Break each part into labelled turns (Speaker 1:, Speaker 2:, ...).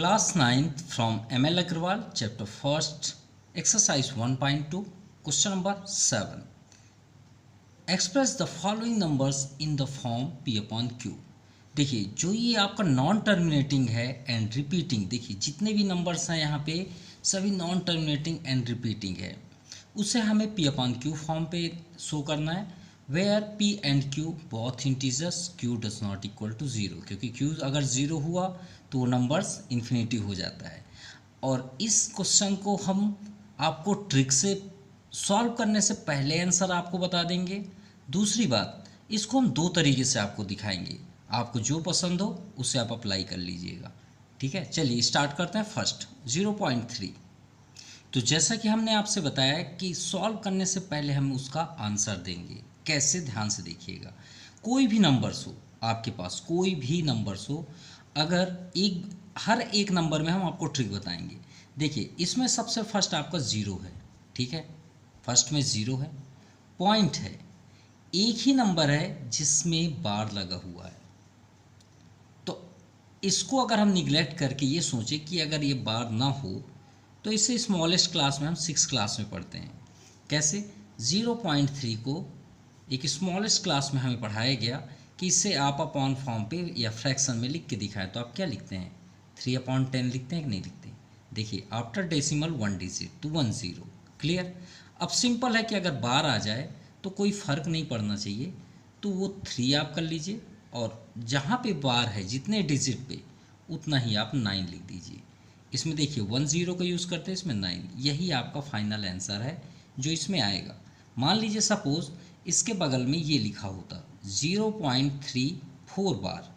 Speaker 1: Class 9th from ML Agrawal, chapter 1st, exercise 1.2, question number 7. Express the following numbers in the form P upon Q. देखिए जो ये आपका non terminating है and repeating, देखिए जितने भी नंबर्स हैं यहाँ पे सभी नॉन टर्मिनेटिंग एंड रिपीटिंग है, उसे हमें P अपॉन Q फॉर्म पे शो करना है, where P and Q both integers, Q does not equal to zero, क्योंकि Q अगर ज़ीरो हुआ तो वो नंबर्स इन्फिनिटी हो जाता है। और इस क्वेश्चन को हम आपको ट्रिक से सॉल्व करने से पहले आंसर आपको बता देंगे। दूसरी बात, इसको हम दो तरीके से आपको दिखाएंगे, आपको जो पसंद हो उसे आप अप्लाई कर लीजिएगा। ठीक है, चलिए स्टार्ट करते हैं। फर्स्ट 0.3, तो जैसा कि हमने आपसे बताया कि सॉल्व करने से पहले हम उसका आंसर देंगे। कैसे, ध्यान से देखिएगा। कोई भी नंबर्स हो आपके पास, कोई भी नंबर्स हो, अगर हर एक नंबर में हम आपको ट्रिक बताएंगे। देखिए इसमें सबसे फर्स्ट आपका ज़ीरो है, ठीक है, फर्स्ट में ज़ीरो है, पॉइंट है, एक ही नंबर है जिसमें बार लगा हुआ है। तो इसको अगर हम निगलेक्ट करके ये सोचें कि अगर ये बार ना हो तो इसे स्मॉलेस्ट क्लास में हम 6 क्लास में पढ़ते हैं। कैसे? 0.3 को एक स्मॉलेस्ट क्लास में हमें पढ़ाया गया कि इसे आप अपॉन फॉर्म पे या फ्रैक्शन में लिख के दिखाएं, तो आप क्या लिखते हैं? 3/10 लिखते हैं कि नहीं लिखते? देखिए आफ्टर डेसिमल 1 डिजिट तो 10। क्लियर? अब सिंपल है कि अगर बार आ जाए तो कोई फ़र्क नहीं पड़ना चाहिए, तो वो 3 आप कर लीजिए और जहाँ पे बार है जितने डिजिट पे उतना ही आप 9 लिख दीजिए। इसमें देखिए 10 का यूज़ करते हैं, इसमें 9, यही आपका फाइनल आंसर है जो इसमें आएगा। मान लीजिए सपोज़ इसके बगल में ये लिखा होता 0.34 बार,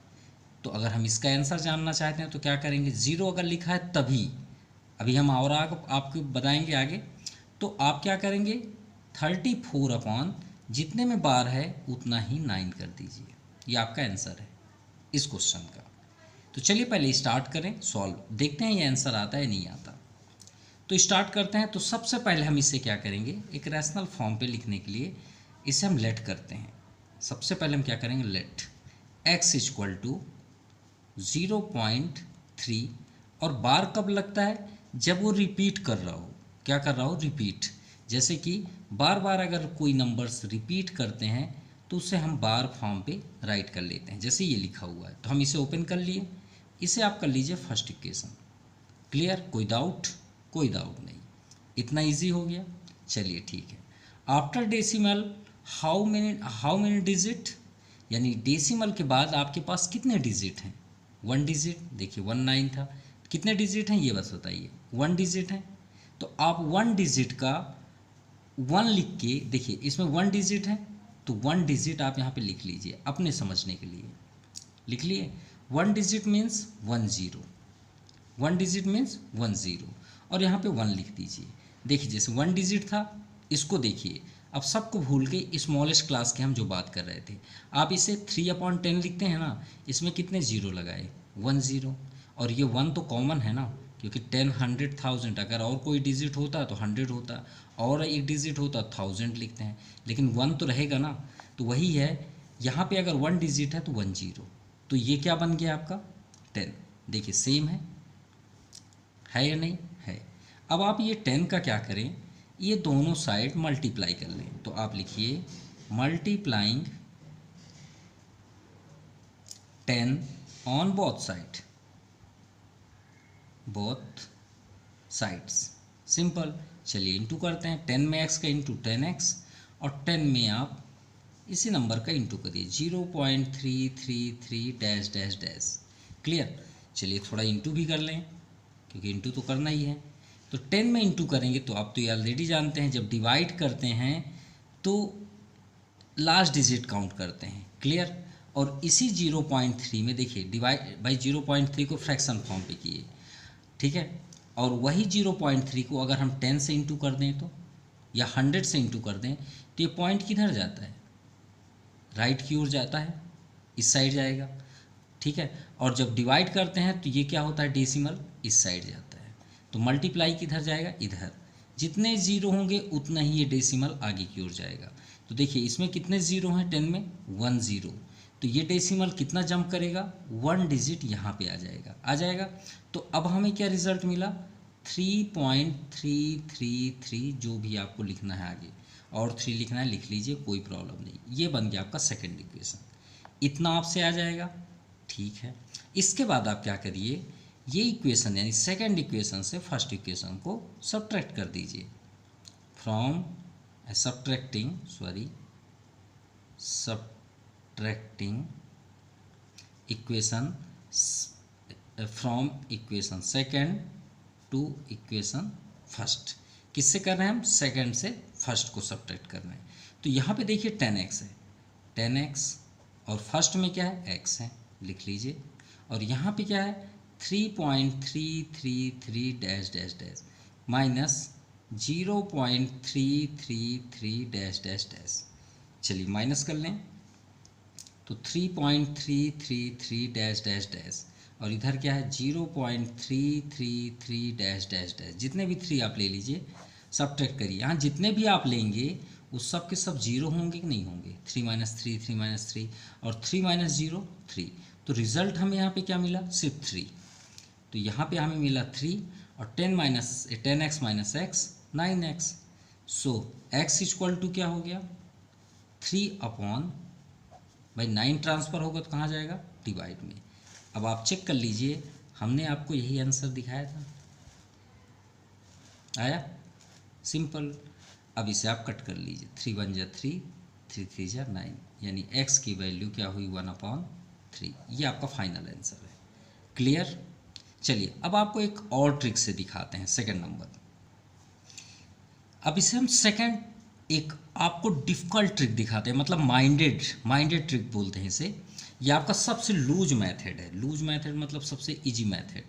Speaker 1: तो अगर हम इसका आंसर जानना चाहते हैं तो क्या करेंगे? 0 अगर लिखा है तभी, अभी हम और आपको बताएंगे आगे, तो आप क्या करेंगे? 34 अपॉन जितने में बार है उतना ही 9 कर दीजिए। ये आपका आंसर है इस क्वेश्चन का। तो चलिए पहले स्टार्ट करें, सॉल्व देखते हैं ये आंसर आता है नहीं आता। तो स्टार्ट करते हैं। तो सबसे पहले हम इसे क्या करेंगे? एक रैशनल फॉर्म पे लिखने के लिए इसे हम लेट करते हैं। सबसे पहले हम क्या करेंगे? लेट x इक्वल टू 0.3, और बार कब लगता है? जब वो रिपीट कर रहा हो। क्या कर रहा हो? रिपीट। जैसे कि बार बार अगर कोई नंबर्स रिपीट करते हैं तो उसे हम बार फॉर्म पे राइट कर लेते हैं, जैसे ये लिखा हुआ है। तो हम इसे ओपन कर लिए, इसे आप कर लीजिए फर्स्ट इक्वेशन। क्लियर? कोई डाउट? कोई डाउट नहीं, इतना इजी हो गया। चलिए ठीक है। After decimal how many digit, यानी डेसिमल के बाद आपके पास कितने डिजिट हैं? 1 डिजिट। देखिए 19 था, कितने डिजिट हैं ये बस बताइए? 1 डिजिट है। तो आप 1 डिजिट का 1 लिख के, देखिए इसमें 1 डिजिट है तो 1 डिजिट आप यहाँ पे लिख लीजिए अपने समझने के लिए। लिख लिए? 1 डिजिट मीन्स 10, 1 डिजिट मीन्स 10, और यहाँ पे 1 लिख दीजिए। देखिए जैसे 1 डिजिट था, इसको देखिए, अब सबको भूल के स्मॉलेस्ट क्लास की हम जो बात कर रहे थे, आप इसे 3/10 लिखते हैं ना, इसमें कितने ज़ीरो लगाए? 1 ज़ीरो, और ये 1 तो कॉमन है ना, क्योंकि 10, 100, 1000, अगर और कोई डिजिट होता तो 100 होता, और एक डिजिट होता 1000 लिखते हैं, लेकिन 1 तो रहेगा ना। तो वही है, यहाँ पे अगर 1 डिजिट है तो 10, तो ये क्या बन गया आपका? 10। देखिए सेम है या नहीं है? अब आप ये 10 का क्या करें? ये दोनों साइड मल्टीप्लाई कर लें। तो आप लिखिए multiplying 10 on both sides. Simple. चलिए इंटू करते हैं। 10 में x का इंटू 10x, और 10 में आप इसी नंबर का इंटू करिए 0.333 डैश डैश डैश। क्लियर? चलिए थोड़ा इंटू भी कर लें, क्योंकि इंटू तो करना ही है। तो 10 में इंटू करेंगे तो आप तो ये ऑलरेडी जानते हैं, जब डिवाइड करते हैं तो लास्ट डिजिट काउंट करते हैं। क्लियर? और इसी 0.3 में देखिए डिवाइड बाई 0.3 को फ्रैक्शन फॉर्म पे किए, ठीक है, और वही 0.3 को अगर हम 10 से इंटू कर दें तो, या 100 से इंटू कर दें, तो ये पॉइंट किधर जाता है? राइट की ओर जाता है, इस साइड जाएगा। ठीक है, और जब डिवाइड करते हैं तो ये क्या होता है? डेसिमल इस साइड जाता है। तो मल्टीप्लाई किधर जाएगा? इधर। जितने ज़ीरो होंगे उतना ही ये डेसिमल आगे की ओर जाएगा। तो देखिए इसमें कितने ज़ीरो हैं? 10 में 10, तो ये डेसिमल कितना जंप करेगा, 1 डिजिट यहाँ पे आ जाएगा। तो अब हमें क्या रिजल्ट मिला, 3.333, जो भी आपको लिखना है आगे, और 3 लिखना है लिख लीजिए, कोई प्रॉब्लम नहीं। ये बन गया आपका सेकेंड इक्वेशन, इतना आपसे आ जाएगा, ठीक है। इसके बाद आप क्या करिए, ये इक्वेशन यानी सेकेंड इक्वेशन से फर्स्ट इक्वेशन को सब्ट्रैक्ट कर दीजिए। From subtracting equation from equation second to equation first. किससे कर रहे हैं हम, सेकेंड से फर्स्ट को सब्ट्रैक्ट कर रहे हैं। तो यहाँ पे देखिए 10x है, 10x, और फर्स्ट में क्या है, x है, लिख लीजिए। और यहाँ पे क्या है, 3.333 dash dash dash minus 0.333 dash dash dash. चलिए माइनस कर लें, तो 3.333 डैश डैश डैश, और इधर क्या है 0.333 डैश डैश डैश। जितने भी 3 आप ले लीजिए, सब्ट्रैक्ट करिए। यहाँ जितने भी आप लेंगे उस सब के सब जीरो होंगे कि नहीं होंगे, 3 - 3 3 - 3 और 3 - 0 3। तो रिजल्ट हमें यहाँ पे क्या मिला, सिर्फ 3। तो यहाँ पे हमें मिला 3 और 10x minus x 9x। So x equal to क्या हो गया, 3/9 ट्रांसफ़र होगा तो कहाँ जाएगा, डिवाइड में। अब आप चेक कर लीजिए, हमने आपको यही आंसर दिखाया था, आया, सिंपल। अब इसे आप कट कर लीजिए, 3 × 1 = 3, 3 × 3 = 9, यानी x की वैल्यू क्या हुई, 1/3। ये आपका फाइनल आंसर है। क्लियर। चलिए अब आपको एक और ट्रिक से दिखाते हैं, सेकंड नंबर। अब इसे हम सेकंड एक आपको डिफ़िकल्ट ट्रिक दिखाते हैं, मतलब माइंडेड ट्रिक बोलते हैं इसे। ये आपका सबसे लूज मेथड है, लूज मेथड मतलब सबसे इजी मेथड।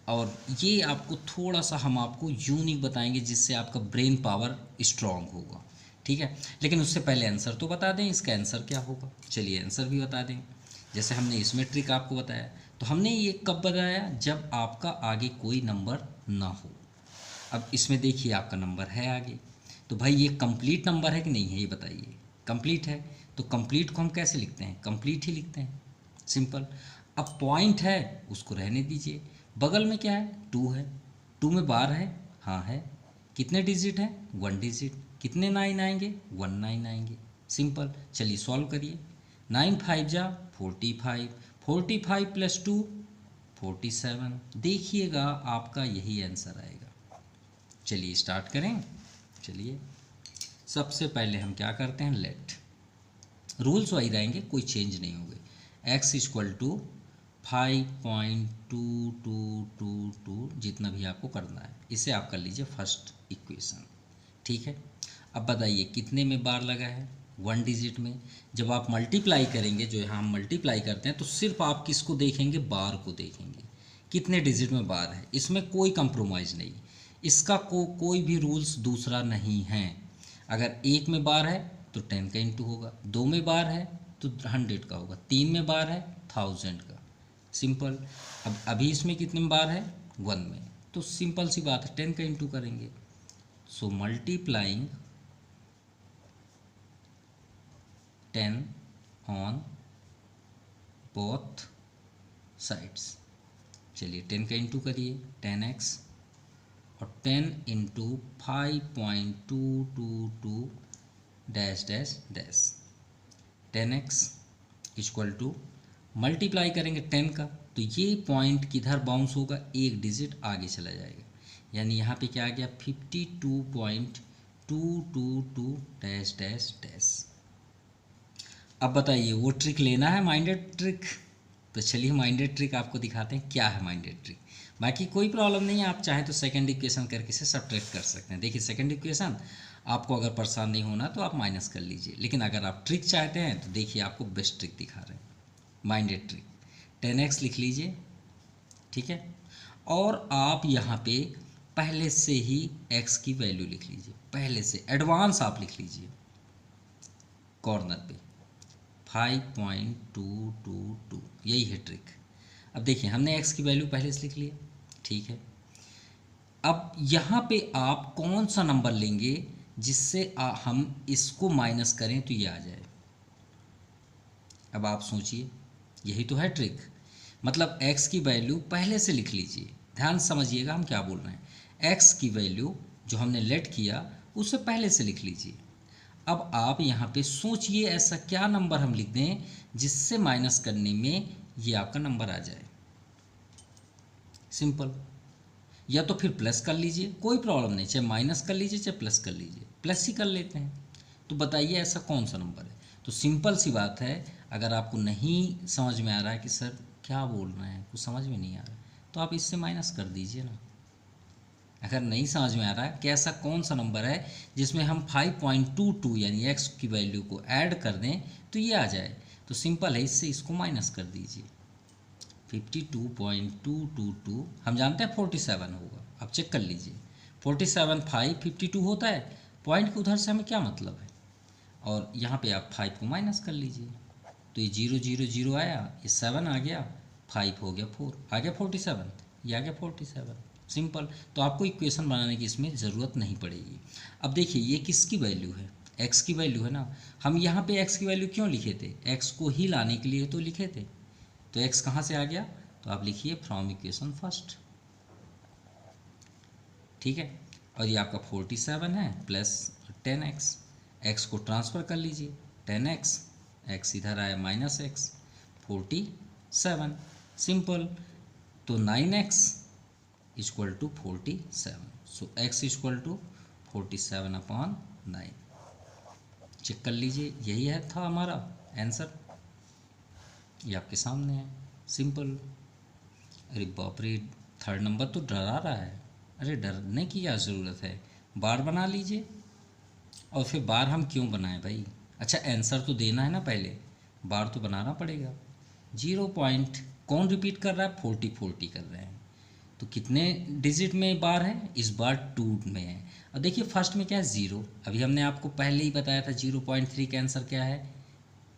Speaker 1: और ये आपको थोड़ा सा हम आपको यूनिक बताएंगे, जिससे आपका ब्रेन पावर स्ट्रांग होगा, ठीक है। लेकिन उससे पहले आंसर तो बता दें, इसका आंसर क्या होगा। चलिए आंसर भी बता दें। जैसे हमने इसमें ट्रिक आपको बताया, तो हमने ये कब बताया, जब आपका आगे कोई नंबर ना हो। अब इसमें देखिए आपका नंबर है आगे, तो भाई ये कंप्लीट नंबर है कि नहीं है, ये बताइए। कंप्लीट है, तो कंप्लीट को हम कैसे लिखते हैं, कंप्लीट ही लिखते हैं, सिंपल। अब पॉइंट है, उसको रहने दीजिए। बगल में क्या है, 2 है, 2 में बार है, हाँ है। कितने डिजिट हैं, 1 डिजिट। कितने 9 आएंगे, 1 9 आएंगे, सिंपल। चलिए सॉल्व करिए। 9 × 5 = 45, 45 + 2 47। देखिएगा आपका यही आंसर आएगा। चलिए स्टार्ट करें। चलिए सबसे पहले हम क्या करते हैं, लेट, रूल्स वही रहेंगे, कोई चेंज नहीं होंगे। x = 5.2222, जितना भी आपको करना है, इसे आप कर लीजिए फर्स्ट इक्वेशन, ठीक है। अब बताइए कितने में बार लगा है, 1 डिजिट में। जब आप मल्टीप्लाई करेंगे, जो यहाँ हम मल्टीप्लाई करते हैं, तो सिर्फ आप किसको देखेंगे, बार को देखेंगे, कितने डिजिट में बार है। इसमें कोई कंप्रोमाइज़ नहीं, इसका कोई भी रूल्स दूसरा नहीं है। अगर 1 में बार है तो 10 का इंटू होगा, 2 में बार है तो 100 का होगा, 3 में बार है 1000 का, सिंपल। अब अभी इसमें कितने में बार है, 1 में, तो सिंपल सी बात है, 10 का इंटू करेंगे। सो मल्टीप्लाइंग 10 ऑन बोथ साइड्स। चलिए 10 का इंटू करिए, 10x, और 10 × 5.222 dash dash dash. 10x = multiply करेंगे 10 का, तो ये पॉइंट किधर बाउंस होगा, 1 डिजिट आगे चला जाएगा, यानी यहाँ पे क्या आ गया, 52.222 डैश डैश डैश। अब बताइए वो ट्रिक लेना है, माइंडेड ट्रिक। तो चलिए माइंडेड ट्रिक आपको दिखाते हैं, क्या है माइंडेड ट्रिक। बाकी कोई प्रॉब्लम नहीं है, आप चाहें तो सेकंड इक्वेशन करके इसे सब्ट्रैक्ट कर सकते हैं। देखिए सेकंड इक्वेशन आपको अगर परेशान नहीं होना तो आप माइनस कर लीजिए, लेकिन अगर आप ट्रिक चाहते हैं तो देखिए आपको बेस्ट ट्रिक दिखा रहे हैं, माइंडेड ट्रिक। 10x लिख लीजिए, ठीक है। और आप यहाँ पे पहले से ही x की वैल्यू लिख लीजिए, पहले से एडवांस आप लिख लीजिए कॉर्नर पे 5.222, यही है ट्रिक। अब देखिए हमने x की वैल्यू पहले से लिख लिया, ठीक है। अब यहाँ पे आप कौन सा नंबर लेंगे जिससे हम इसको माइनस करें तो ये आ जाए, अब आप सोचिए, यही तो है ट्रिक। मतलब x की वैल्यू पहले से लिख लीजिए, ध्यान समझिएगा हम क्या बोल रहे हैं। x की वैल्यू जो हमने लेट किया उसे पहले से लिख लीजिए। अब आप यहाँ पे सोचिए ऐसा क्या नंबर हम लिख दें जिससे माइनस करने में ये आपका नंबर आ जाए। सिंपल। या तो फिर प्लस कर लीजिए, कोई प्रॉब्लम नहीं, चाहे माइनस कर लीजिए चाहे प्लस कर लीजिए, प्लस ही कर लेते हैं। तो बताइए ऐसा कौन सा नंबर है। तो सिंपल सी बात है, अगर आपको नहीं समझ में आ रहा है कि सर क्या बोल रहे हैं, कुछ समझ में नहीं आ रहा है, तो आप इससे माइनस कर दीजिए ना। अगर नहीं समझ में आ रहा है कि ऐसा कौन सा नंबर है जिसमें हम 5.22 यानी x की वैल्यू को ऐड कर दें तो ये आ जाए, तो सिंपल है, इससे इसको माइनस कर दीजिए। 52.222 हम जानते हैं 47 होगा, आप चेक कर लीजिए। 47 5 52 होता है, पॉइंट के उधर से हमें क्या मतलब है, और यहाँ पे आप 5 को माइनस कर लीजिए, तो ये 0 0 0 आया, ये 7 आ गया, 5 हो गया 4, आ गया 47, ये आ गया 47। सिंपल। तो आपको इक्वेशन बनाने की इसमें ज़रूरत नहीं पड़ेगी। अब देखिए ये किसकी वैल्यू है, x की वैल्यू है ना। हम यहाँ पे x की वैल्यू क्यों लिखे थे, x को ही लाने के लिए तो लिखे थे। तो x कहाँ से आ गया, तो आप लिखिए फ्रॉम इक्वेशन फर्स्ट, ठीक है। और ये आपका 47 है प्लस 10x, x को ट्रांसफ़र कर लीजिए, 10x, x इधर आया माइनस x, 47, सिंपल। तो 9x equal to 47, so x equal to 47/9। Check कर लीजिए, यही है था हमारा आंसर, ये आपके सामने है, सिंपल। अरे बाप रे, थर्ड नंबर तो डरा रहा है। अरे डरने की क्या ज़रूरत है, बार बना लीजिए। और फिर बार हम क्यों बनाएं भाई, अच्छा आंसर तो देना है ना, पहले बार तो बनाना पड़ेगा। 0 पॉइंट कौन रिपीट कर रहा है, 40 कर रहे हैं, तो कितने डिजिट में बार है, इस बार 2 में है। और देखिए फर्स्ट में क्या है, 0, अभी हमने आपको पहले ही बताया था 0.3 का आंसर क्या है,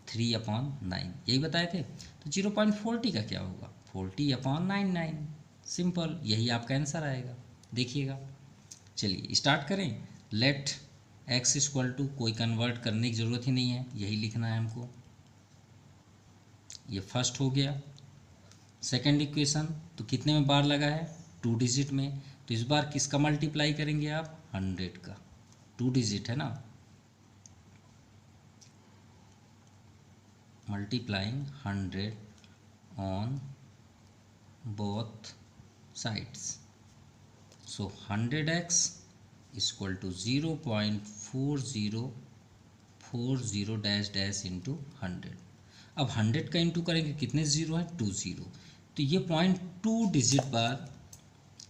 Speaker 1: 3/9, यही बताए थे। तो 0.40 का क्या होगा, 40/99, सिंपल, यही आपका आंसर आएगा, देखिएगा। चलिए स्टार्ट करें। लेट x इक्वल टू, कोई कन्वर्ट करने की ज़रूरत ही नहीं है, यही लिखना है हमको। ये फर्स्ट हो गया। सेकंड इक्वेशन, तो कितने में बार लगा है, 2 डिजिट में, तो इस बार किसका मल्टीप्लाई करेंगे आप, 100 का, 2 डिजिट है ना, multiplying 100 on both sides, so 100x equal to 0.4040 dash dash into 100। अब 100 का इंटू करेंगे, कितने ज़ीरो हैं, 2 ज़ीरो, तो ये पॉइंट 2 डिजिट बार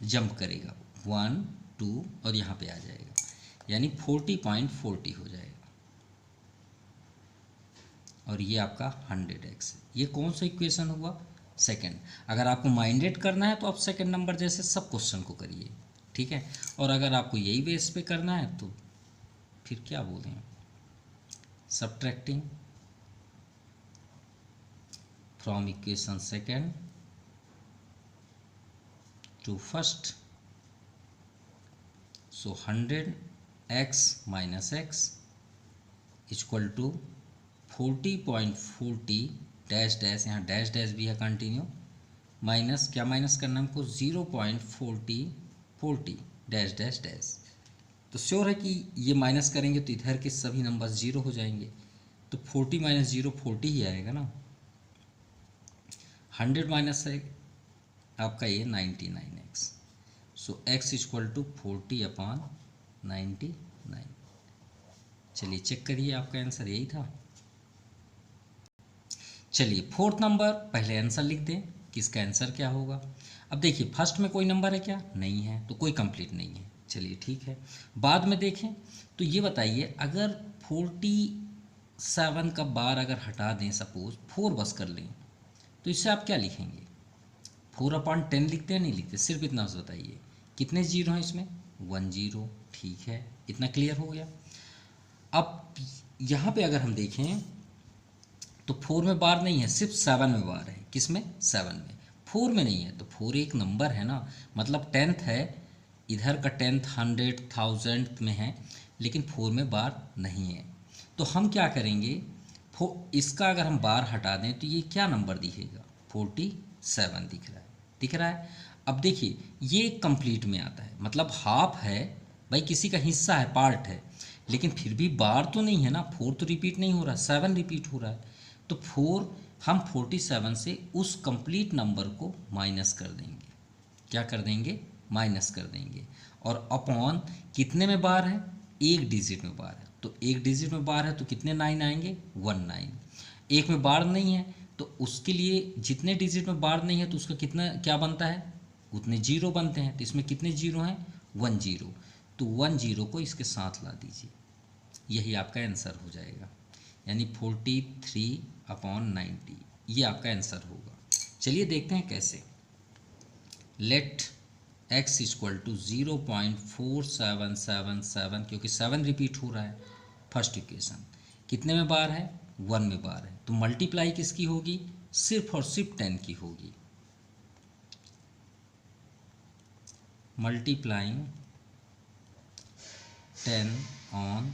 Speaker 1: जंप करेगा, 1 2 और यहाँ पे आ जाएगा, यानी 40.40 हो जाएगा। और ये आपका 100x है। ये कौन सा इक्वेशन हुआ, सेकंड। अगर आपको माइंडेड करना है तो आप सेकंड नंबर जैसे सब क्वेश्चन को करिए, ठीक है। और अगर आपको यही बेस पे करना है तो फिर क्या बोलें, subtracting from equation second to first, so 100x minus x equal to 40.40 dash dash, यहाँ डैश डैश भी है कंटिन्यू, माइनस क्या माइनस करना हमको, 0.40 डैश डैश डैश। तो श्योर है कि ये माइनस करेंगे तो इधर के सभी नंबर 0 हो जाएंगे, तो 40 माइनस 0 40 ही आएगा ना। 100 माइनस है आपका ये 99x, so x equal to 40/99। चलिए चेक करिए, आपका आंसर यही था। चलिए फोर्थ नंबर, पहले आंसर लिख दें कि इसका आंसर क्या होगा। अब देखिए फर्स्ट में कोई नंबर है क्या, नहीं है, तो कोई कंप्लीट नहीं है, चलिए ठीक है। बाद में देखें तो ये बताइए, अगर 47 का बार अगर हटा दें, सपोज 4 बस कर लें, तो इससे आप क्या लिखेंगे, 4/10 लिखते हैं, नहीं लिखते, सिर्फ इतना सा बताइए, कितने जीरो हैं इसमें, 1 0, ठीक है, इतना क्लियर हो गया। अब यहाँ पे अगर हम देखें तो 4 में बार नहीं है, सिर्फ 7 में बार है, किस में, 7 में, 4 में नहीं है। तो 4 एक नंबर है ना, मतलब 10th है, इधर का 10th 100 1000 में है, लेकिन 4 में बार नहीं है। तो हम क्या करेंगे, इसका अगर हम बार हटा दें तो ये क्या नंबर दिखेगा, 47 दिख रहा है। अब देखिए ये कंप्लीट में आता है, मतलब हाफ है भाई, किसी का हिस्सा है, पार्ट है, लेकिन फिर भी बार तो नहीं है ना, 4 तो रिपीट नहीं हो रहा, 7 रिपीट हो रहा है। तो 4 हम 47 से उस कंप्लीट नंबर को माइनस कर देंगे। क्या कर देंगे, माइनस कर देंगे। और अपॉन कितने में बार है, एक डिजिट में बार है, तो एक डिजिट में बार है तो कितने 9 आएंगे, 19। एक में बार नहीं है तो उसके लिए जितने डिजिट में बार नहीं है तो उसका कितना क्या बनता है, उतने जीरो बनते हैं। तो इसमें कितने जीरो हैं, 1 जीरो, तो 1 जीरो को इसके साथ ला दीजिए, यही आपका आंसर हो जाएगा, यानी 43/90 ये आपका आंसर होगा। चलिए देखते हैं कैसे। लेट x इक्वल टू 0.4777, क्योंकि 7 रिपीट हो रहा है। फर्स्ट इक्वेशन कितने में बार है, 1 में बार है, तो मल्टीप्लाई किसकी होगी, सिर्फ और सिर्फ 10 की होगी। मल्टीप्लाइंग 10 ऑन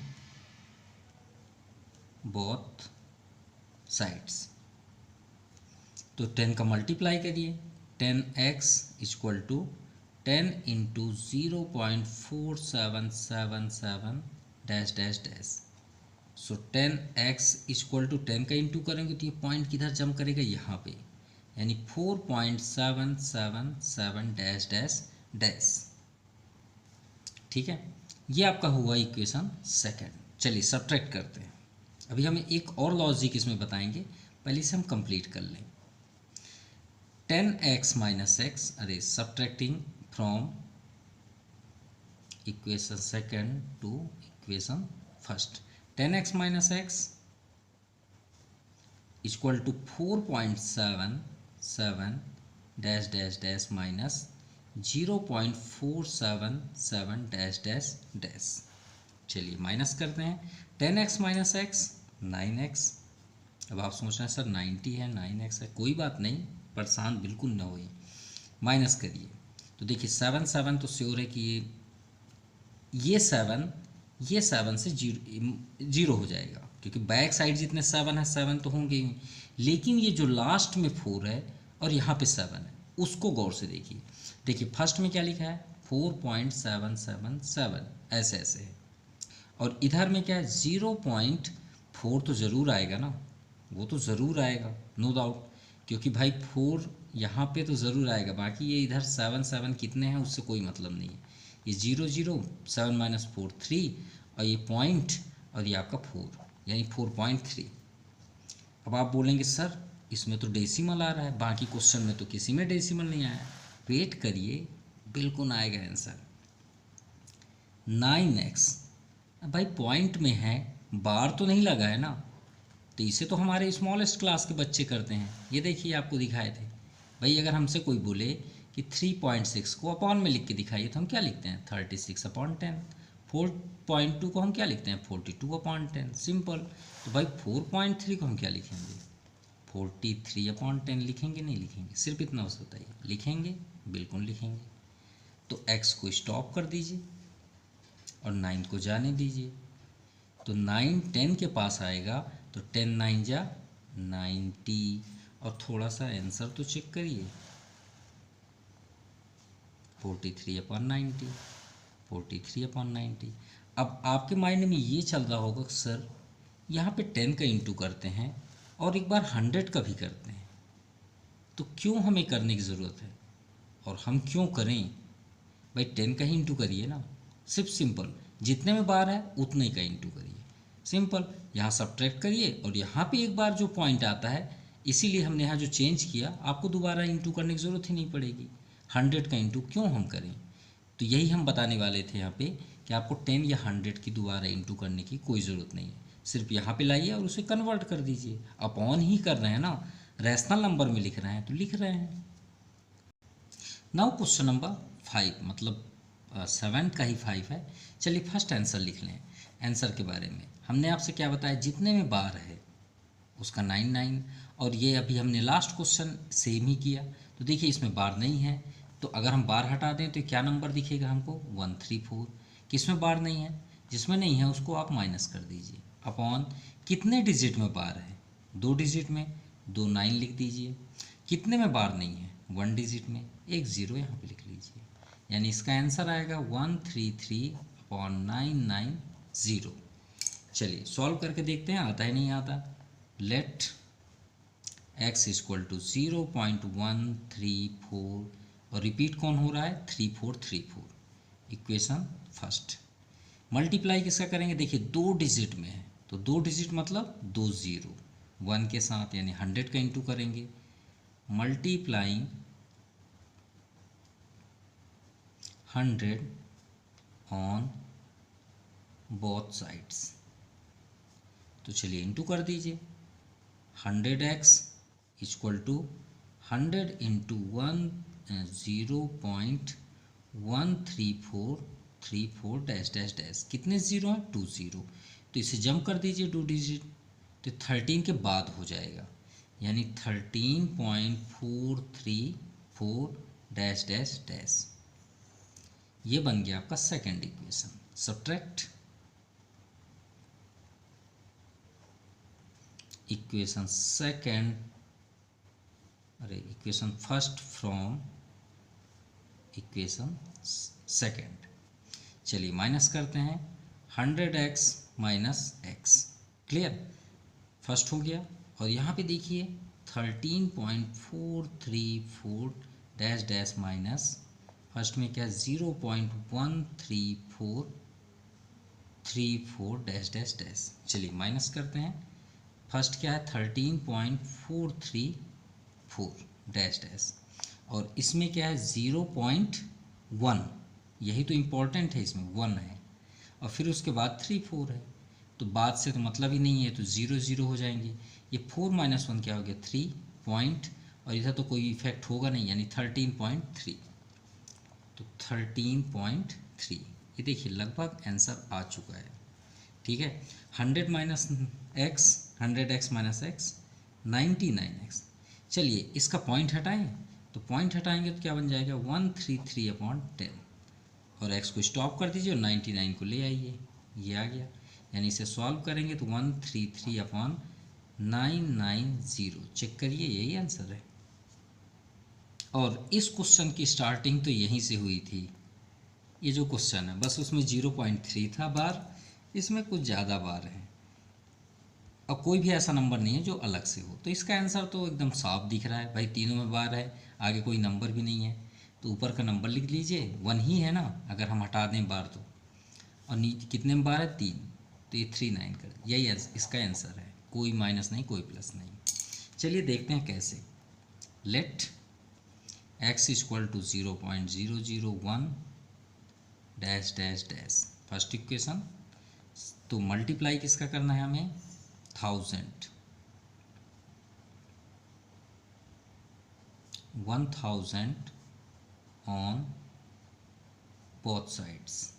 Speaker 1: बोथ साइड्स, तो 10 का मल्टीप्लाई करिए, 10x equal to 10 into 0.4777 dash dash dash. So 10x equal to 10 का इंटू करेंगे तो ये पॉइंट किधर जम करेगा, यहाँ पे, यानी 4.777 डैश डैश डैश। ठीक है, ये आपका हुआ इक्वेशन सेकंड। चलिए सब्ट्रैक्ट करते हैं। अभी हमें एक और लॉजिक इसमें बताएंगे, पहले इसे हम कंप्लीट कर लें। 10x माइनस एक्स, अरे subtracting from equation second to equation first. 10x minus x equal to 4.77 dash dash dash minus 0.477 dash dash dash. चलिए माइनस करते हैं। 10x minus x 9x। अब आप सोच रहे हैं सर 90 है 9x है, कोई बात नहीं, परेशान बिल्कुल ना होइए, माइनस करिए। तो देखिए 7 7 तो श्योर है कि ये 7 से जीरो हो जाएगा, क्योंकि बैक साइड जितने 7 है 7 तो होंगे ही, लेकिन ये जो लास्ट में 4 है और यहाँ पे 7 है, उसको गौर से देखिए। देखिए फर्स्ट में क्या लिखा है, 4.777 ऐसे ऐसे है, और इधर में क्या है 0.4 तो ज़रूर आएगा ना, वो तो ज़रूर आएगा, नो डाउट, क्योंकि भाई 4 यहाँ पे तो ज़रूर आएगा, बाकी ये इधर 7 7 कितने हैं उससे कोई मतलब नहीं है। ये 0 0 7 माइनस 4 3, और ये पॉइंट और ये आपका 4, यानी 4.3। अब आप बोलेंगे सर इसमें तो डेसिमल आ रहा है, बाकी क्वेश्चन में तो किसी में डेसिमल नहीं आया। वेट करिए, बिल्कुल आएगा आंसर। 9x भाई पॉइंट में है, बार तो नहीं लगा है ना, तो इसे तो हमारे स्मॉलेस्ट क्लास के बच्चे करते हैं। ये देखिए आपको दिखाए थे भाई, अगर हमसे कोई बोले कि 3.6 को अपॉन में लिख के दिखाइए तो हम क्या लिखते हैं 36/10। 4.2 को हम क्या लिखते हैं 42/10, सिंपल। तो भाई 4.3 को हम क्या लिखेंगे 43/10, लिखेंगे नहीं लिखेंगे, सिर्फ इतना बस बताइए, लिखेंगे बिल्कुल लिखेंगे। तो x को स्टॉप कर दीजिए और 9 को जाने दीजिए, तो 9 10 के पास आएगा, तो 10 9 जा 90, और थोड़ा सा आंसर तो चेक करिए 43/90, 43/90। अब आपके माइंड में ये चल रहा होगा सर यहाँ पे 10 का इंटू करते हैं और एक बार 100 का भी करते हैं, तो क्यों हमें करने की ज़रूरत है, और हम क्यों करें भाई, 10 का ही इंटू करिए ना, सिर्फ सिंपल, जितने में बार है उतने का इंटू करिए, सिंपल। यहाँ सब्ट्रैक्ट करिए और यहाँ पे एक बार जो पॉइंट आता है, इसीलिए हमने यहाँ जो चेंज किया, आपको दोबारा इंटू करने की ज़रूरत ही नहीं पड़ेगी। 100 का इंटू क्यों हम करें, तो यही हम बताने वाले थे यहाँ पे कि आपको 10 या 100 की दोबारा इंटू करने की कोई ज़रूरत नहीं है, सिर्फ यहाँ पे लाइए और उसे कन्वर्ट कर दीजिए। अपॉन ही कर रहे हैं ना, रैशनल नंबर में लिख रहे हैं तो लिख रहे हैं। नाउ क्वेश्चन नंबर 5, मतलब 7 का ही 5 है। चलिए फर्स्ट आंसर लिख लें। आंसर के बारे में हमने आपसे क्या बताया, जितने में बार है उसका 9 9, और ये अभी हमने लास्ट क्वेश्चन सेम ही किया। तो देखिए इसमें बार नहीं है, तो अगर हम बार हटा दें तो क्या नंबर दिखेगा हमको 134। किसमें बार नहीं है, जिसमें नहीं है उसको आप माइनस कर दीजिए, अपॉन कितने डिजिट में बार है, 2 डिजिट में, 2 9 लिख दीजिए। कितने में बार नहीं है, 1 डिजिट में, एक 0 यहाँ पे लिख लीजिए। यानी इसका आंसर आएगा 133/990। चलिए सॉल्व करके देखते हैं आता है नहीं आता। लेट x इक्वल टू 0.134 और रिपीट कौन हो रहा है, 3434। Equation first. मल्टीप्लाई किसका करेंगे, देखिए 2 डिजिट में है तो 2 डिजिट मतलब 2 0 1 के साथ, यानी 100 का इंटू करेंगे। मल्टीप्लाइंग 100 ऑन बोथ साइड्स, तो चलिए इंटू कर दीजिए। 100x equal to 100 into 0.13434 dash dash dash, कितने ज़ीरो हैं, 2 0। तो इसे जंप कर दीजिए 2 डिजिट, तो 13 के बाद हो जाएगा, यानी 13.434 डैश डैश डैश। ये बन गया आपका second equation. Subtract equation second, equation first from equation second. चलिए माइनस करते हैं, 100x minus x, clear, first हो गया। और यहाँ पे देखिए 13.434 डैश डैश माइनस फर्स्ट में क्या है, 0.13434 डैश डैश डैश। चलिए माइनस करते हैं, फर्स्ट क्या है 13.434 डैश डैश, और इसमें क्या है 0.1, यही तो इम्पोर्टेंट है, इसमें 1 है, और फिर उसके बाद 34 है, तो बाद से तो मतलब ही नहीं है, तो 0 0 हो जाएंगे। ये 4 माइनस 1 क्या हो गया 3 पॉइंट, और इधर तो कोई इफेक्ट होगा नहीं, यानी 13.3, तो 13.3। ये देखिए लगभग आंसर आ चुका है, ठीक है। 100 minus x, 100x minus x 99x। चलिए इसका पॉइंट हटाएं, तो पॉइंट हटाएंगे तो क्या बन जाएगा 133/10, और x को स्टॉप कर दीजिए और 99 को ले आइए, ये आ गया। यानी इसे सॉल्व करेंगे तो 133/990, चेक करिए यही आंसर है। और इस क्वेश्चन की स्टार्टिंग तो यहीं से हुई थी, ये जो क्वेश्चन है बस उसमें 0.3 था बार, इसमें कुछ ज़्यादा बार है, और कोई भी ऐसा नंबर नहीं है जो अलग से हो, तो इसका आंसर तो एकदम साफ दिख रहा है भाई, तीनों में बार है, आगे कोई नंबर भी नहीं है, तो ऊपर का नंबर लिख लीजिए, 1 ही है ना, अगर हम हटा दें बार तो, और नीचे कितने में बार है 3, तो ये 39 कर, यही इसका आंसर है, कोई माइनस नहीं कोई प्लस नहीं। चलिए देखते हैं कैसे। Let x equal to 0.001 dash dash dash, first equation. तो मल्टीप्लाई किसका करना है हमें, 1000 ऑन बोथ साइड्स,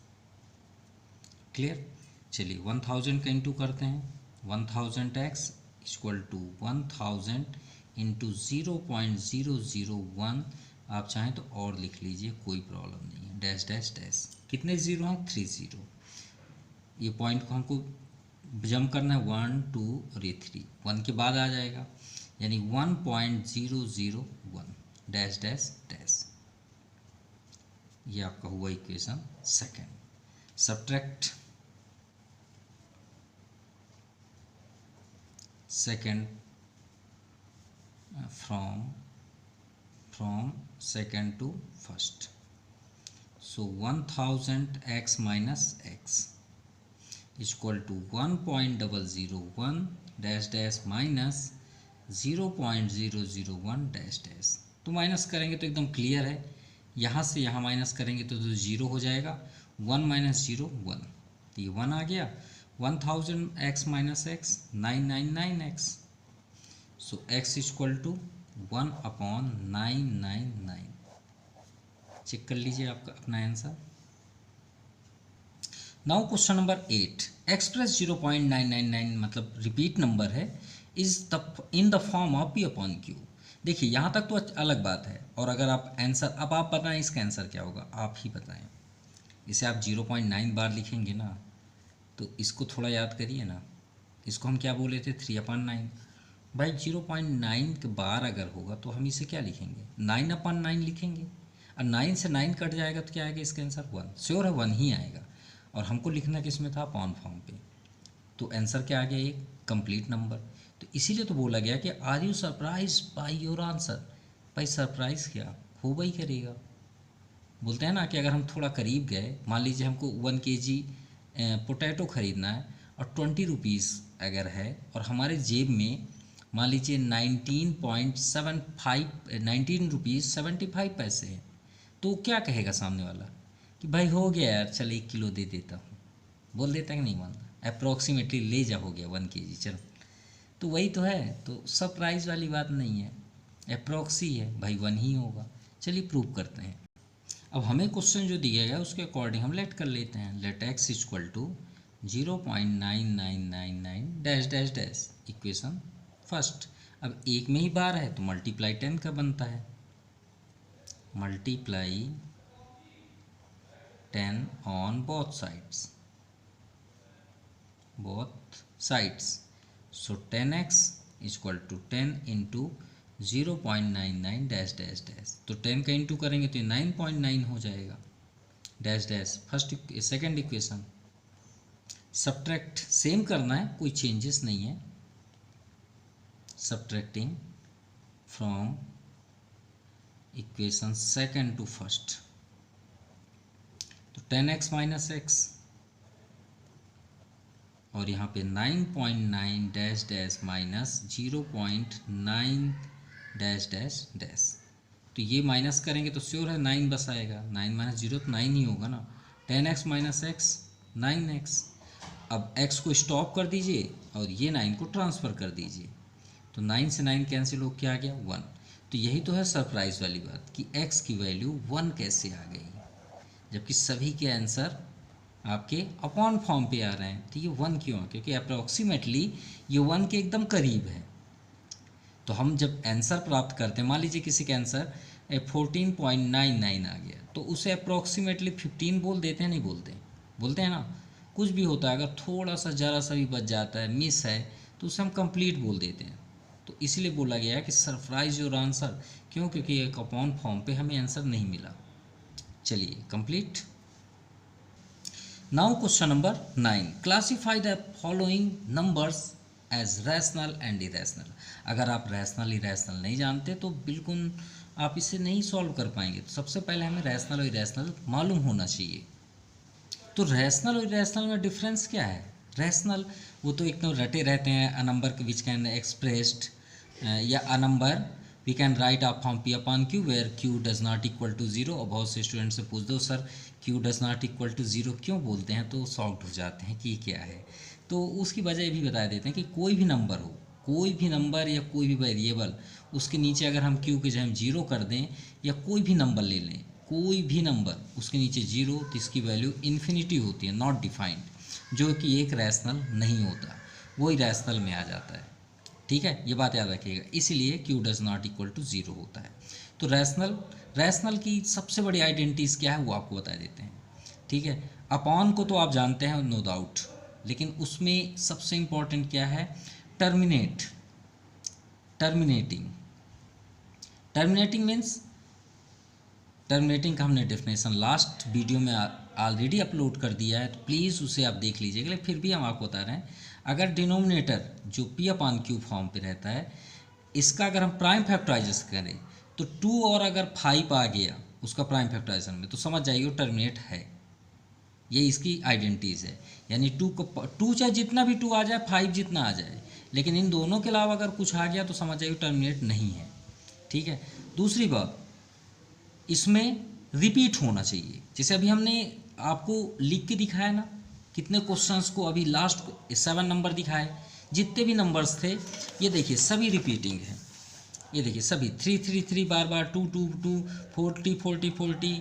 Speaker 1: क्लियर। चलिए 1000 का इंटू करते हैं, 1000x इक्वल टू 1000 इंटू 0.001, आप चाहें तो और लिख लीजिए कोई प्रॉब्लम नहीं है, डैश डैश डैश, कितने ज़ीरो हैं 3 0, ये पॉइंट को हमको जंप करना है 1 2 और ये 3, 1 के बाद आ जाएगा, यानी 1.001 डैश डैश डैश, ये आपका हुआ equation second. Subtract second from second to first, so 1000x minus x equal to 1.001 dash dash minus 0.001 dash dash. तो माइनस करेंगे तो एकदम क्लियर है, यहाँ से यहाँ माइनस करेंगे तो 0 हो जाएगा, 1 माइनस 0 1, तो ये 1 आ गया। 1000x minus x 999x, so x equal to 1/999। Check कर लीजिए आपका अपना answer. Now question number 8, express 0.999 मतलब रिपीट नंबर है, is the in the form of p upon q। देखिए यहाँ तक तो अलग बात है, और अगर आप आंसर, अब आप बताएं इसका आंसर क्या होगा, आप ही बताएं। इसे आप 0.9 बार लिखेंगे ना, तो इसको थोड़ा याद करिए ना, इसको हम क्या बोले थे 3/9। भाई 0.9 के बार अगर होगा तो हम इसे क्या लिखेंगे 9/9 लिखेंगे। और 9 से 9 कट जाएगा तो क्या आएगा इसका आंसर 1। श्योर है 1 ही आएगा। और हमको लिखना किस में था अपॉन फॉर्म पे। तो आंसर क्या आ गया एक कंप्लीट नंबर। तो इसीलिए तो बोला गया कि are you surprise by your answer. भाई सरप्राइज क्या होगा ही करेगा। बोलते हैं ना कि अगर हम थोड़ा करीब गए, मान लीजिए हमको 1 kg पोटैटो ख़रीदना है और 20 रुपीज़ अगर है और हमारे जेब में मान लीजिए 19.75 है, तो क्या कहेगा सामने वाला कि भाई हो गया यार चल 1 किलो दे देता हूँ। बोल देता कि नहीं मानता, अप्रॉक्सीमेटली ले जा हो गया 1 kg चल। तो वही तो है। तो सरप्राइज वाली बात नहीं है, अप्रॉक्सी है भाई 1 ही होगा। चलिए प्रूव करते हैं। अब हमें क्वेश्चन जो दिया गया उसके अकॉर्डिंग हम लेट कर लेते हैं। Let x equal to 0.9999 dash dash dash equation first. अब एक में ही बार है तो मल्टीप्लाई 10 का बनता है, multiply 10 on both sides. So 10x equal to 10 into 0.99 dash dash dash. तो 10 का इंटू करेंगे तो 9.9 हो जाएगा dash dash. First second equation subtract same करना है, कोई चेंजेस नहीं है। Subtracting from equation second to first, तो 10x माइनस एक्स और यहाँ पे 9.9 dash dash minus 0.9 dash dash dash. तो ये माइनस करेंगे तो श्योर है 9 बस आएगा। 9 माइनस 0 तो 9 ही होगा ना। 10x minus x 9x। अब x को स्टॉप कर दीजिए और ये 9 को ट्रांसफ़र कर दीजिए, तो 9 से 9 कैंसिल हो क्या आ गया 1। तो यही तो है सरप्राइज़ वाली बात कि x की वैल्यू 1 कैसे आ गई, जबकि सभी के आंसर आपके अपॉन फॉर्म पे आ रहे हैं। तो ये 1 क्यों है, क्योंकि अप्रॉक्सीमेटली ये 1 के एकदम करीब है। तो हम जब आंसर प्राप्त करते हैं, मान लीजिए किसी का आंसर 14.99 आ गया, तो उसे अप्रॉक्सीमेटली 15 बोल देते हैं नहीं बोलते, बोलते हैं ना। कुछ भी होता है अगर थोड़ा सा ज़रा सा भी बच जाता है, मिस है, तो उसे हम कंप्लीट बोल देते हैं। तो इसलिए बोला गया है कि सरप्राइज योर आंसर। क्यों, क्योंकि एक अपॉन फॉर्म पे हमें आंसर नहीं मिला। चलिए complete. Now question number 9, classify the following numbers as rational and irrational. अगर आप रैशनल इरेशनल नहीं जानते तो बिल्कुल आप इसे नहीं सॉल्व कर पाएंगे। तो सबसे पहले हमें रैशनल और इरेशनल मालूम होना चाहिए। तो रैशनल और इरेशनल में डिफरेंस क्या है। रैशनल वो तो एकदम रटे रहते हैं, a number which can expressed या a number we can write a from P upon Q where Q does not equal to 0। और बहुत से स्टूडेंट से पूछ दो sir Q does not equal to 0 क्यों बोलते हैं, तो शॉक्ड हो जाते हैं कि क्या है। तो उसकी वजह ये भी बता देते हैं कि कोई भी नंबर हो, कोई भी नंबर या कोई भी वेरिएबल, उसके नीचे अगर हम क्यू के जगह 0 कर दें या कोई भी नंबर ले लें, कोई भी नंबर उसके नीचे 0, तो इसकी वैल्यू इन्फिनिटी होती है, नॉट डिफाइंड, जो कि एक रैशनल नहीं होता, वो इरेशनल में आ जाता है। ठीक है, ये बात याद रखिएगा। इसीलिए Q does not equal to 0 होता है। तो रैशनल की सबसे बड़ी आइडेंटिटीज़ क्या है वो आपको बता देते हैं। ठीक है, अपॉन को तो आप जानते हैं नो डाउट, लेकिन उसमें सबसे इम्पॉर्टेंट क्या है, टर्मिनेटिंग मीन्स, टर्मिनेटिंग का हमने डेफिनेशन लास्ट वीडियो में ऑलरेडी अपलोड कर दिया है, तो प्लीज़ उसे आप देख लीजिएगा। फिर भी हम आपको बता रहे हैं, अगर डिनोमिनेटर जो पी अपॉन क्यू फॉर्म पे रहता है, इसका अगर हम प्राइम फैक्टराइजेशन करें तो 2 और अगर 5 आ गया उसका प्राइम फैक्टराइजेशन में, तो समझ जाइए वो टर्मिनेट है। ये इसकी आइडेंटिटीज़ है। यानी 2 चाहे जितना भी 2 आ जाए, 5 जितना आ जाए, लेकिन इन दोनों के अलावा अगर कुछ आ गया तो समझ जाइए टर्मिनेट नहीं है। ठीक है, दूसरी बात, इसमें रिपीट होना चाहिए। जैसे अभी हमने आपको लिख के दिखाया ना, कितने क्वेश्चंस को अभी लास्ट 7 नंबर दिखाए, जितने भी नंबर्स थे ये देखिए सभी रिपीटिंग है। ये देखिए सभी 3 3 3 बार बार 2 2 2 40 40 40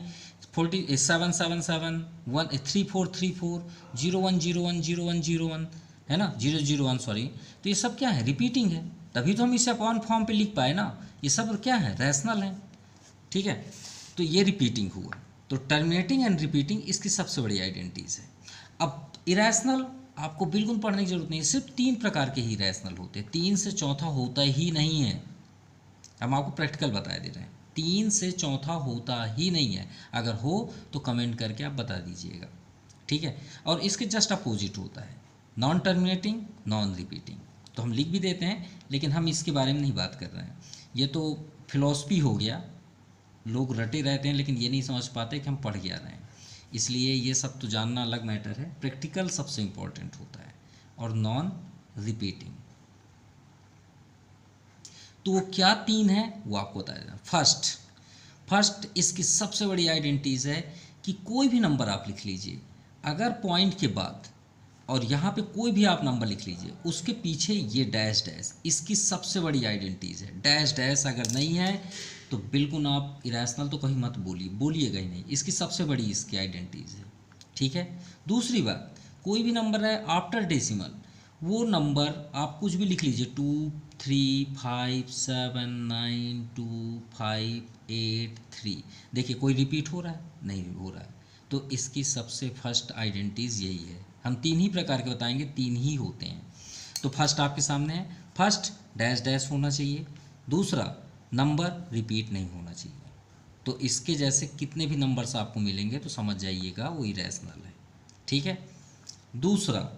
Speaker 1: 40 7 7 7 1 3 4 3 4 0 1 0 1 0 1 0 1 है ना, 0 0 1 सॉरी। तो ये सब क्या है, रिपीटिंग है, तभी तो हम इसे अपॉन फॉर्म पे लिख पाए ना। ये सब क्या है, रैशनल है। ठीक है, तो ये रिपीटिंग हुआ। तो टर्मिनेटिंग एंड रिपीटिंग इसकी सबसे बड़ी आइडेंटिटीज़ है। अब इरेशनल आपको बिल्कुल पढ़ने की जरूरत नहीं है, सिर्फ 3 प्रकार के ही रैशनल होते हैं, 3 से चौथा होता ही नहीं है। हम आपको प्रैक्टिकल बता दे रहे हैं, 3 से चौथा होता ही नहीं है। अगर हो तो कमेंट करके आप बता दीजिएगा, ठीक है। और इसके जस्ट अपोजिट होता है नॉन टर्मिनेटिंग, नॉन रिपीटिंग। तो हम लिख भी देते हैं, लेकिन हम इसके बारे में नहीं बात कर रहे हैं। ये तो फिलॉसफी हो गया, लोग रटे रहते हैं लेकिन ये नहीं समझ पाते कि हम पढ़ क्या रहे हैं, इसलिए ये सब तो जानना अलग मैटर है। प्रैक्टिकल सबसे इम्पोर्टेंट होता है। और नॉन रिपीटिंग तो वो क्या 3 है वो आपको बताया जाए। फर्स्ट इसकी सबसे बड़ी आइडेंटिटीज है कि कोई भी नंबर आप लिख लीजिए, अगर पॉइंट के बाद और यहाँ पे कोई भी आप नंबर लिख लीजिए, उसके पीछे ये डैश डैश इसकी सबसे बड़ी आइडेंटिटीज है। डैश डैश अगर नहीं है तो बिल्कुल आप इरेशनल तो कहीं मत बोलिएगा ही नहीं, इसकी सबसे बड़ी इसकी आइडेंटिटीज है, ठीक है। दूसरी बात, कोई भी नंबर है आफ्टर डेसिमल, वो नंबर आप कुछ भी लिख लीजिए, 2 3 5 7 9 2 5 8 3, देखिए कोई रिपीट हो रहा है? नहीं हो रहा है। तो इसकी सबसे फर्स्ट आइडेंटिटीज यही है। हम 3 ही प्रकार के बताएंगे, 3 ही होते हैं। तो फर्स्ट आपके सामने है, फर्स्ट डैश डैश होना चाहिए, दूसरा नंबर रिपीट नहीं होना चाहिए। तो इसके जैसे कितने भी नंबर्स आपको मिलेंगे तो समझ जाइएगा वो इरेशनल है, ठीक है। दूसरा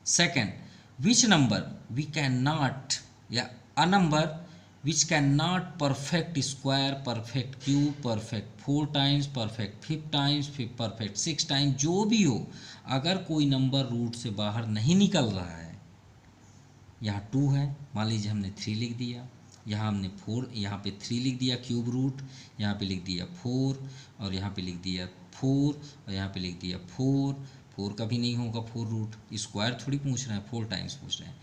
Speaker 1: second which number we can not, या a number which can not perfect square, perfect cube, perfect 4 times, perfect 5 times, perfect 6 times, जो भी हो, अगर कोई नंबर रूट से बाहर नहीं निकल रहा है, यहाँ 2 है, मान लीजिए हमने 3 लिख दिया, यहाँ हमने 4, यहाँ पे 3 लिख दिया क्यूब रूट, यहाँ पे लिख दिया 4, और यहाँ पे लिख दिया 4, और यहाँ पे लिख दिया 4 कभी नहीं होगा 4 रूट, स्क्वायर थोड़ी पूछ रहे हैं, 4 टाइम्स पूछ रहे हैं।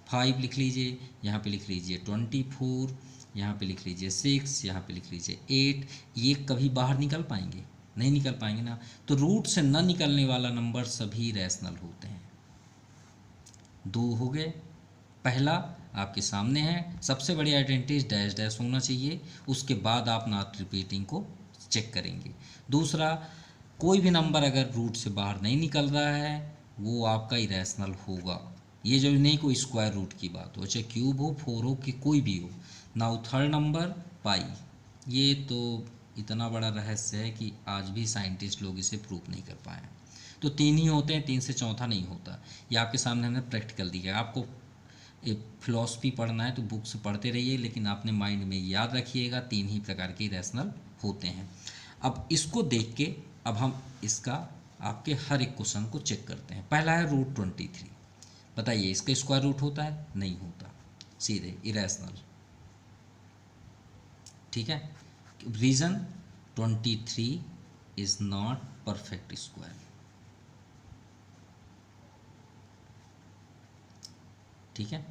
Speaker 1: 5 लिख लीजिए, यहाँ पे लिख लीजिए 24, यहाँ पे लिख लीजिए 6, यहाँ पे लिख लीजिए 8, ये कभी बाहर निकल पाएंगे? नहीं निकल पाएंगे ना। तो रूट से न निकलने वाला नंबर सभी रैशनल होते हैं। 2 हो गए, पहला आपके सामने है, सबसे बड़ी आइडेंटिटी डैश डैश होना चाहिए, उसके बाद आप नॉट रिपीटिंग को चेक करेंगे। दूसरा, कोई भी नंबर अगर रूट से बाहर नहीं निकल रहा है वो आपका इरेशनल होगा। ये जो नहीं कोई स्क्वायर रूट की बात हो, चाहे क्यूब हो, 4 हो, कि कोई भी हो। नाउ थर्ड नंबर पाई, ये तो इतना बड़ा रहस्य है कि आज भी साइंटिस्ट लोग इसे प्रूव नहीं कर पाए। तो 3 ही होते हैं, 3 से चौथा नहीं होता। ये आपके सामने हमने प्रैक्टिकल दिया। आपको फिलॉसफी पढ़ना है तो बुक्स पढ़ते रहिए, लेकिन आपने माइंड में याद रखिएगा 3 ही प्रकार के रैशनल होते हैं। अब इसको देख के अब हम इसका आपके हर एक क्वेश्चन को चेक करते हैं। पहला है रूट 23, बताइए इसका स्क्वायर रूट होता है? नहीं होता, सीधे इरेशनल, ठीक है। Reason 23 is not perfect square, ठीक है।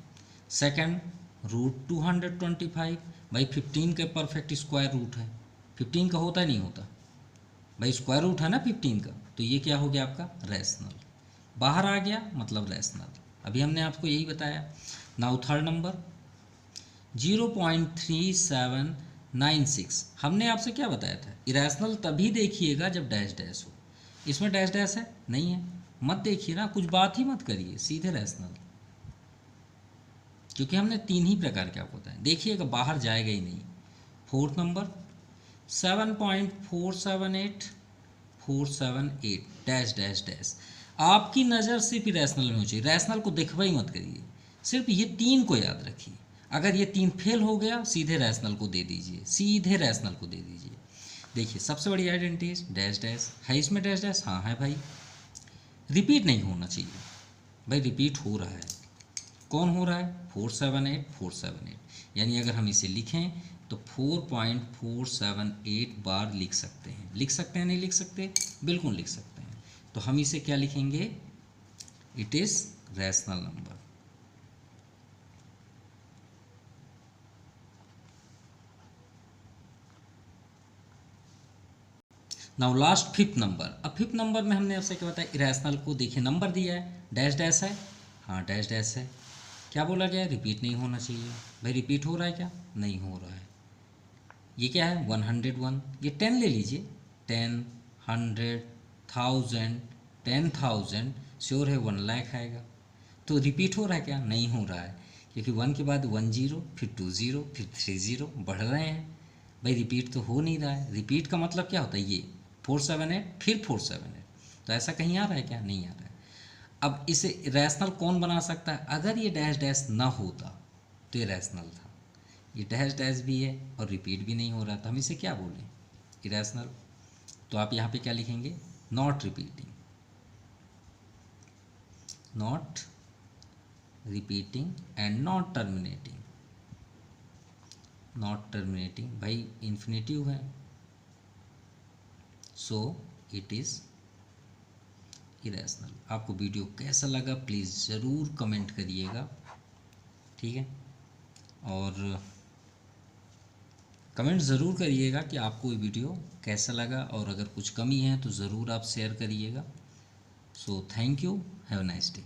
Speaker 1: सेकंड, रूट 225, भाई 15 का परफेक्ट स्क्वायर रूट है, 15 का होता है नहीं होता? भाई स्क्वायर रूट है ना 15 का, तो ये क्या हो गया आपका रैशनल, बाहर आ गया मतलब रैशनल। अभी हमने आपको यही बताया। नाउ थर्ड नंबर 0.3796, हमने आपसे क्या बताया था? इरेशनल तभी देखिएगा जब डैश डैश हो। इसमें डैश डैश है? नहीं है, मत देखिए ना, कुछ बात ही मत करिए, सीधे रैशनल, क्योंकि हमने 3 ही प्रकार के आपको बताए। देखिएगा बाहर जाएगा ही नहीं। Fourth number 7.478478 dash dash dash, आपकी नज़र सिर्फ रैशनल में हो चाहिए, रैशनल को देखवा ही मत करिए, सिर्फ ये 3 को याद रखिए। अगर ये 3 फेल हो गया सीधे रैशनल को दे दीजिए, सीधे रैशनल को दे दीजिए। देखिए सबसे बड़ी आइडेंटिटी डैश डैश है, इसमें डैश डैश हाँ है भाई। रिपीट नहीं होना चाहिए, भाई रिपीट हो रहा है, कौन हो रहा है? 478 यानी अगर हम इसे लिखें तो 4.478 बार लिख सकते हैं। लिख सकते हैं नहीं लिख सकते? बिल्कुल लिख सकते हैं। तो हम इसे क्या लिखेंगे? It is rational number. Now last fifth number. अब फिफ्थ नंबर में हमने आपसे क्या बताया? इरेशनल को देखिए, नंबर दिया है, डैश डैश है, हाँ डैश डैश है, क्या बोला गया है? रिपीट नहीं होना चाहिए। भाई रिपीट हो रहा है क्या? नहीं हो रहा है। ये क्या है? 101, ये 10 ले लीजिए, 10, 100, 1000, 10,000, श्योर है 1 लाख आएगा। तो रिपीट हो रहा है क्या? नहीं हो रहा है, क्योंकि 1 के बाद 1 0, फिर 2 0, फिर 3 0 बढ़ रहे हैं भाई, रिपीट तो हो नहीं रहा है। रिपीट का मतलब क्या होता है? ये 4 7 8 फिर 4 7 8, तो ऐसा कहीं आ रहा है क्या? नहीं आ रहा है। अब इसे रैशनल कौन बना सकता है? अगर ये डैश डैश ना होता तो ये रैशनल था, ये डैश डैश भी है और रिपीट भी नहीं हो रहा, तो हम इसे क्या बोलें? इरेशनल। तो आप यहाँ पे क्या लिखेंगे? Not repeating, not repeating and not terminating. Not terminating भाई इन्फिनेटिव है, सो इट इज़ इरेशनल। आपको वीडियो कैसा लगा प्लीज़ ज़रूर कमेंट करिएगा, ठीक है? और कमेंट ज़रूर करिएगा कि आपको ये वीडियो कैसा लगा, और अगर कुछ कमी है तो ज़रूर आप शेयर करिएगा। So thank you, have a nice day.